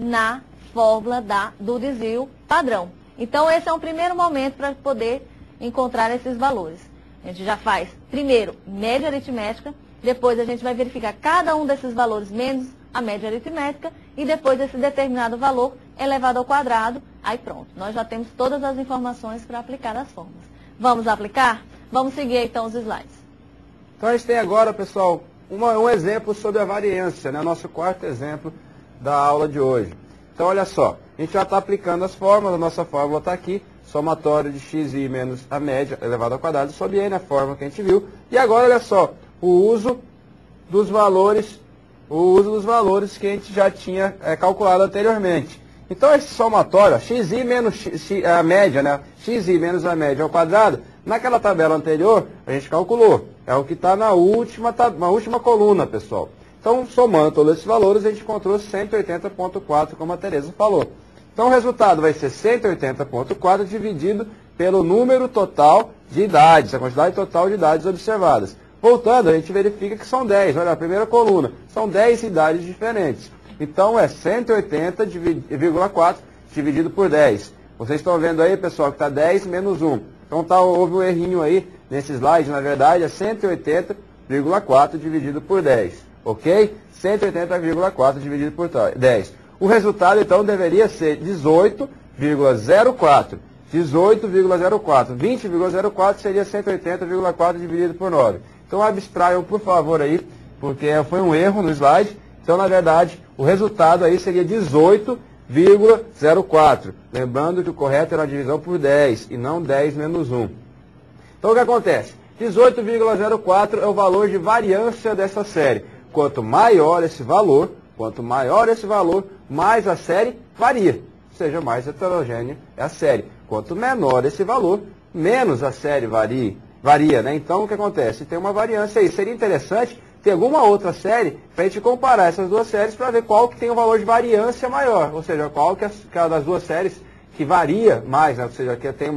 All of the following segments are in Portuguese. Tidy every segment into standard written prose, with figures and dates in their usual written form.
na fórmula do desvio padrão. Então, esse é um primeiro momento para poder encontrar esses valores. A gente já faz, primeiro, média aritmética, depois a gente vai verificar cada um desses valores menos a média aritmética, e depois esse determinado valor elevado ao quadrado, aí pronto. Nós já temos todas as informações para aplicar as fórmulas. Vamos aplicar? Vamos seguir então os slides. Então, a gente tem agora, pessoal, um exemplo sobre a variância, né? Nosso quarto exemplo da aula de hoje. Então, olha só, a gente já está aplicando as fórmulas, a nossa fórmula está aqui, somatório de xi menos a média elevado ao quadrado sobre n, a fórmula que a gente viu. E agora, olha só, o uso dos valores que a gente já tinha calculado anteriormente. Então, esse somatório, xi menos a média, né? Xi menos a média ao quadrado, naquela tabela anterior, a gente calculou. É o que está na última coluna, pessoal. Então, somando todos esses valores, a gente encontrou 180,4, como a Tereza falou. Então, o resultado vai ser 180,4 dividido pelo número total de idades, a quantidade total de idades observadas. Voltando, a gente verifica que são 10. Olha, a primeira coluna. São 10 idades diferentes. Então, é 180,4 dividido por 10. Vocês estão vendo aí, pessoal, que está 10 menos 1. Então, houve um errinho aí nesse slide. Na verdade, é 180,4 dividido por 10. Ok? 180,4 dividido por 10. O resultado, então, deveria ser 18,04. 18,04. 20,04 seria 180,4 dividido por 9. Então, abstraiam, por favor, aí, porque foi um erro no slide. Então, na verdade, o resultado aí seria 18,04. Lembrando que o correto era a divisão por 10 e não 10 menos 1. Então, o que acontece? 18,04 é o valor de variância dessa série. Quanto maior esse valor, mais a série varia. Ou seja, mais heterogênea é a série. Quanto menor esse valor, menos a série varia, né? Então, o que acontece? Tem uma variância aí. Seria interessante ter alguma outra série para a gente comparar essas duas séries para ver qual que tem um valor de variância maior. Ou seja, qual que é das duas séries que varia mais, né? Ou seja, que tem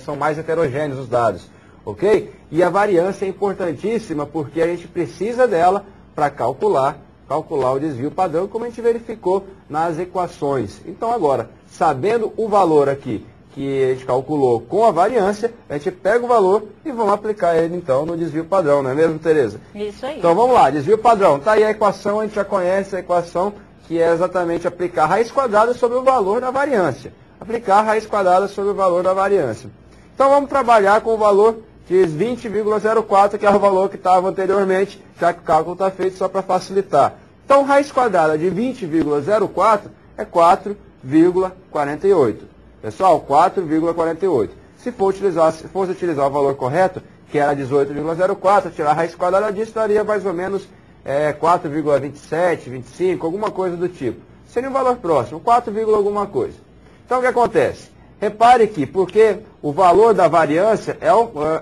são mais heterogêneos os dados. Ok? E a variância é importantíssima porque a gente precisa dela para calcular o desvio padrão, como a gente verificou nas equações. Então, agora, sabendo o valor aqui que a gente calculou com a variância, a gente pega o valor e vamos aplicar ele, então, no desvio padrão, não é mesmo, Tereza? Isso aí. Então, vamos lá, desvio padrão. Está aí a equação, a gente já conhece a equação, que é exatamente aplicar a raiz quadrada sobre o valor da variância. Aplicar a raiz quadrada sobre o valor da variância. Então, vamos trabalhar com o valor de 20,04, que é o valor que estava anteriormente, já que o cálculo está feito só para facilitar. Então, raiz quadrada de 20,04 é 4,48. Pessoal, 4,48. Se fosse utilizar o valor correto, que era 18,04, tirar a raiz quadrada disso, daria mais ou menos 4,27, 25, alguma coisa do tipo. Seria um valor próximo, 4, alguma coisa. Então, o que acontece? Repare que, porque o valor da variância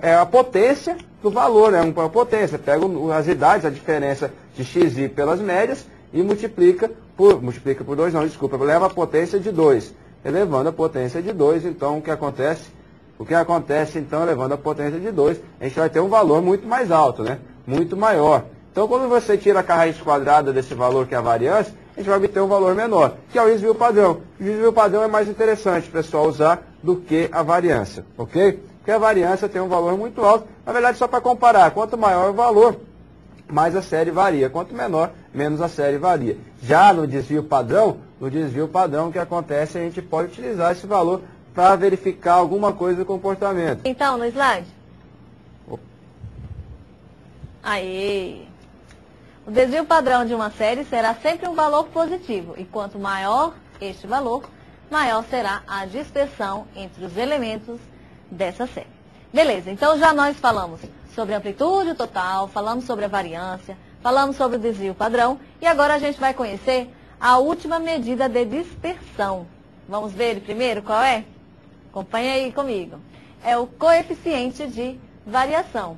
é a potência do valor, é uma potência. Pega as idades, a diferença de xi pelas médias e multiplica por 2, não, desculpa, leva a potência de 2. Elevando a potência de 2, então, o que acontece? O que acontece, então, elevando a potência de 2, a gente vai ter um valor muito mais alto, né? Muito maior. Então, quando você tira a raiz quadrada desse valor que é a variância, a gente vai obter um valor menor, que é o desvio padrão. O desvio padrão é mais interessante, pessoal, usar do que a variância, ok? Porque a variância tem um valor muito alto. Na verdade, só para comparar, quanto maior o valor, mais a série varia. Quanto menor, menos a série varia. Já no desvio padrão, o que acontece, a gente pode utilizar esse valor para verificar alguma coisa do comportamento. Então, no slide. Aí. O desvio padrão de uma série será sempre um valor positivo, e quanto maior este valor, maior será a dispersão entre os elementos dessa série. Beleza, então já nós falamos sobre a amplitude total, falamos sobre a variância, falamos sobre o desvio padrão, e agora a gente vai conhecer a última medida de dispersão. Vamos ver ele primeiro qual é? Acompanha aí comigo. É o coeficiente de variação,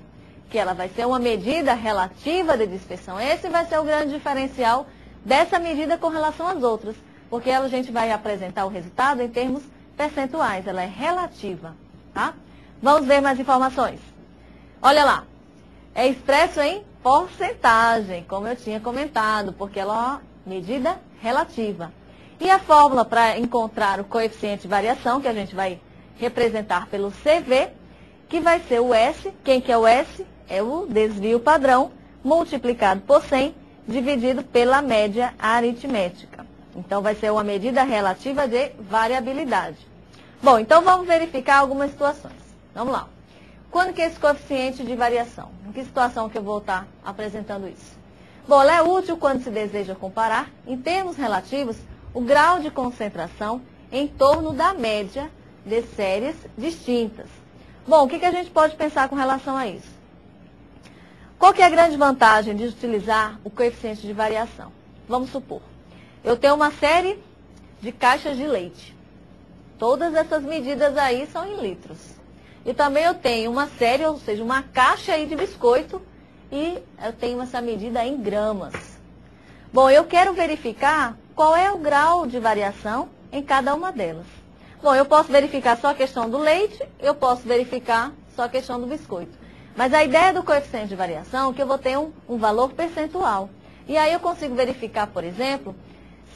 que ela vai ser uma medida relativa de dispersão. Esse vai ser o grande diferencial dessa medida com relação às outras, porque a gente vai apresentar o resultado em termos percentuais, ela é relativa, tá? Vamos ver mais informações. Olha lá, é expresso em porcentagem, como eu tinha comentado, porque ela é uma medida relativa. E a fórmula para encontrar o coeficiente de variação, que a gente vai representar pelo CV, que vai ser o S. Quem que é o S? É o desvio padrão, multiplicado por 100, dividido pela média aritmética. Então, vai ser uma medida relativa de variabilidade. Bom, então vamos verificar algumas situações. Vamos lá. Quando que é esse coeficiente de variação? Em que situação que eu vou estar apresentando isso? Bom, ela é útil quando se deseja comparar, em termos relativos, o grau de concentração em torno da média de séries distintas. Bom, o que a gente pode pensar com relação a isso? Qual que é a grande vantagem de utilizar o coeficiente de variação? Vamos supor, eu tenho uma série de caixas de leite. Todas essas medidas aí são em litros. E também eu tenho uma série, ou seja, uma caixa aí de biscoito, e eu tenho essa medida em gramas. Bom, eu quero verificar qual é o grau de variação em cada uma delas. Bom, eu posso verificar só a questão do leite, eu posso verificar só a questão do biscoito. Mas a ideia do coeficiente de variação é que eu vou ter um valor percentual. E aí eu consigo verificar, por exemplo,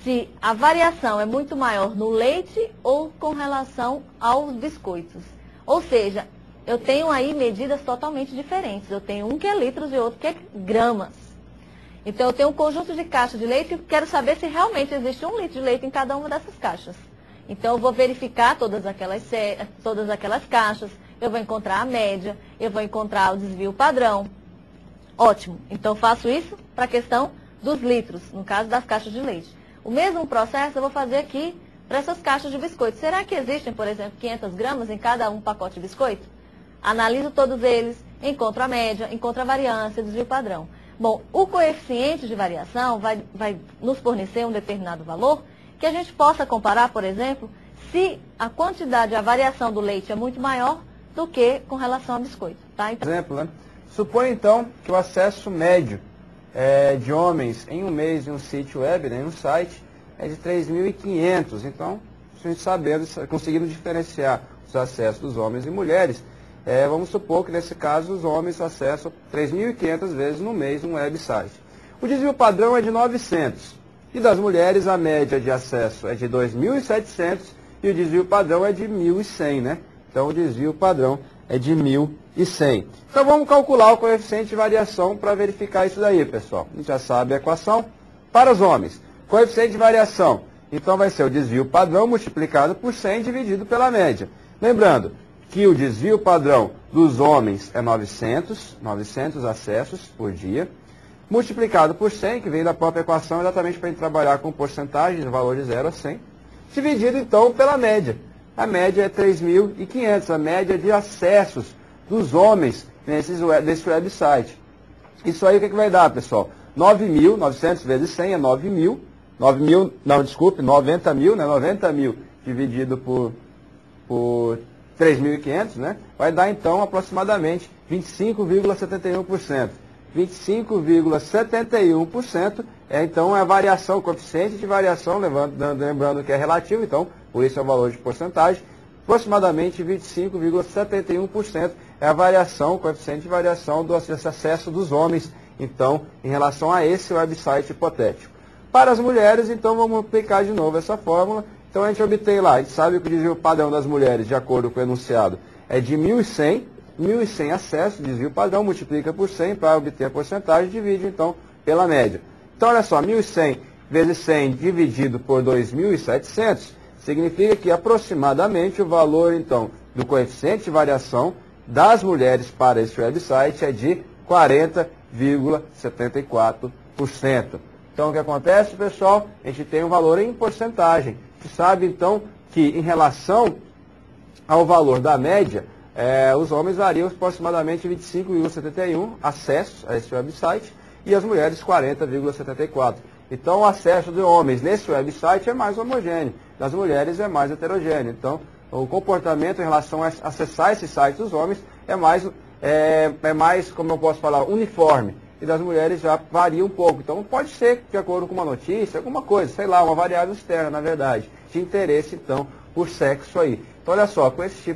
se a variação é muito maior no leite ou com relação aos biscoitos. Ou seja, eu tenho aí medidas totalmente diferentes. Eu tenho um que é litros e outro que é gramas. Então, eu tenho um conjunto de caixas de leite e quero saber se realmente existe 1 litro de leite em cada uma dessas caixas. Então, eu vou verificar todas aquelas caixas, eu vou encontrar a média, eu vou encontrar o desvio padrão. Ótimo. Então, eu faço isso para a questão dos litros, no caso das caixas de leite. O mesmo processo eu vou fazer aqui para essas caixas de biscoito. Será que existem, por exemplo, 500 gramas em cada um pacote de biscoito? Analiso todos eles, encontro a média, encontro a variância, desvio padrão. Bom, o coeficiente de variação vai nos fornecer um determinado valor que a gente possa comparar, por exemplo, se a quantidade, a variação do leite é muito maior do que com relação ao biscoito. Tá? Então, Exemplo, né? Suponha então que o acesso médio de homens em um mês em um sítio web, né, em um site, é de 3.500. Então, a gente sabendo, conseguindo diferenciar os acessos dos homens e mulheres, vamos supor que nesse caso os homens acessam 3.500 vezes no mês um website. O desvio padrão é de 900. E das mulheres a média de acesso é de 2.700 e o desvio padrão é de 1.100, né? Então o desvio padrão é de 1.100. Então vamos calcular o coeficiente de variação para verificar isso daí, pessoal. A gente já sabe a equação. Para os homens, coeficiente de variação, então vai ser o desvio padrão multiplicado por 100 dividido pela média. Lembrando que o desvio padrão dos homens é 900 acessos por dia, multiplicado por 100, que vem da própria equação exatamente para a gente trabalhar com porcentagem, no valor de 0 a 100, dividido então pela média. A média é 3.500, a média de acessos dos homens nesse website. Isso aí o que vai dar, pessoal? 9.900 vezes 100 é 9.000. 90 mil, né? 90 mil dividido por 3.500, né? Vai dar então aproximadamente 25,71%. 25,71% então é a variação, o coeficiente de variação, lembrando que é relativo, então por isso é o valor de porcentagem. Aproximadamente 25,71% é a variação, o coeficiente de variação do acesso dos homens, então, em relação a esse website hipotético. Para as mulheres, então, vamos aplicar de novo essa fórmula. Então, a gente obtém lá, a gente sabe que o desvio padrão das mulheres, de acordo com o enunciado, é de 1.100. 1.100 acessos, desvio padrão, multiplica por 100 para obter a porcentagem, divide, então, pela média. Então, olha só, 1.100 vezes 100 dividido por 2.700, significa que aproximadamente o valor, então, do coeficiente de variação das mulheres para esse website é de 40,74%. Então, o que acontece, pessoal? A gente tem um valor em porcentagem. A gente sabe, então, que em relação ao valor da média, os homens variam aproximadamente 25,71 acessos a esse website e as mulheres 40,74. Então, o acesso de homens nesse website é mais homogêneo, das mulheres é mais heterogêneo. Então, o comportamento em relação a acessar esse site dos homens é mais, como eu posso falar, uniforme. E das mulheres já varia um pouco. Então, pode ser de acordo com uma notícia, alguma coisa, sei lá, uma variável externa, na verdade, de interesse, então, por sexo aí. Então, olha só, com esse tipo